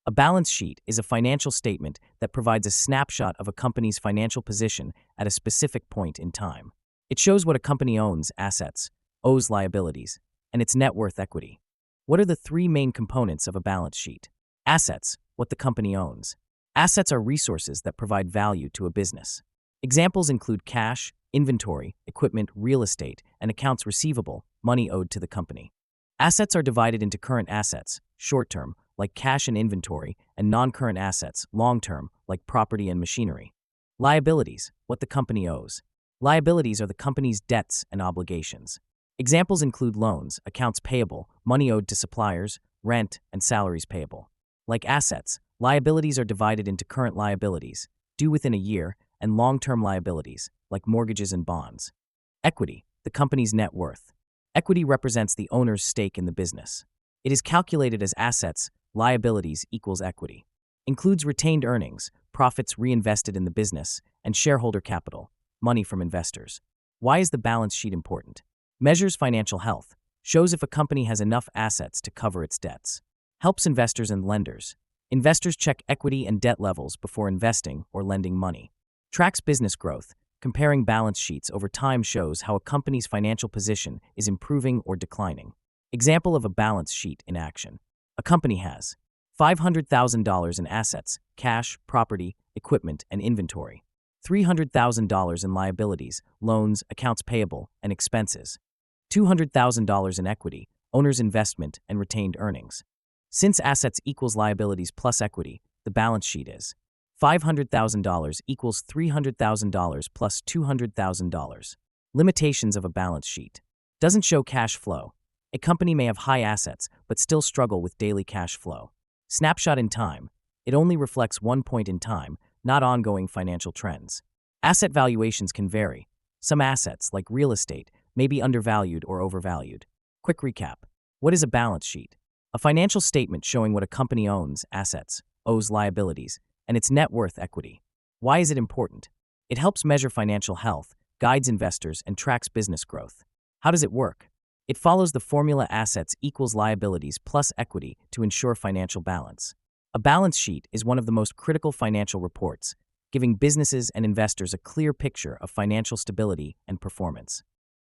A balance sheet is a financial statement that provides a snapshot of a company's financial position at a specific point in time. It shows what a company owns, assets, owes liabilities, and its net worth equity. What are the three main components of a balance sheet? Assets, what the company owns. Assets are resources that provide value to a business. Examples include cash, inventory, equipment, real estate, and accounts receivable, money owed to the company. Assets are divided into current assets, short-term, like cash and inventory, and non-current assets, long-term, like property and machinery. Liabilities, what the company owes. Liabilities are the company's debts and obligations. Examples include loans, accounts payable, money owed to suppliers, rent, and salaries payable. Like assets, liabilities are divided into current liabilities, due within a year, and long-term liabilities, like mortgages and bonds. Equity, the company's net worth. Equity represents the owner's stake in the business. It is calculated as assets, liabilities equals equity. Includes retained earnings, profits reinvested in the business, and shareholder capital, money from investors. Why is the balance sheet important? Measures financial health, shows if a company has enough assets to cover its debts. Helps investors and lenders. Investors check equity and debt levels before investing or lending money. Tracks business growth. Comparing balance sheets over time shows how a company's financial position is improving or declining. Example of a balance sheet in action. A company has $500,000 in assets, cash, property, equipment, and inventory. $300,000 in liabilities, loans, accounts payable, and expenses. $200,000 in equity, owner's investment, and retained earnings. Since assets equals liabilities plus equity, the balance sheet is $500,000 equals $300,000 plus $200,000. Limitations of a balance sheet. Doesn't show cash flow. A company may have high assets but still struggle with daily cash flow. Snapshot in time. It only reflects one point in time, not ongoing financial trends. Asset valuations can vary. Some assets, like real estate, may be undervalued or overvalued. Quick recap. What is a balance sheet? A financial statement showing what a company owns, assets, owes liabilities, and its net worth equity. Why is it important? It helps measure financial health, guides investors, and tracks business growth. How does it work? It follows the formula assets equals liabilities plus equity to ensure financial balance. A balance sheet is one of the most critical financial reports, giving businesses and investors a clear picture of financial stability and performance.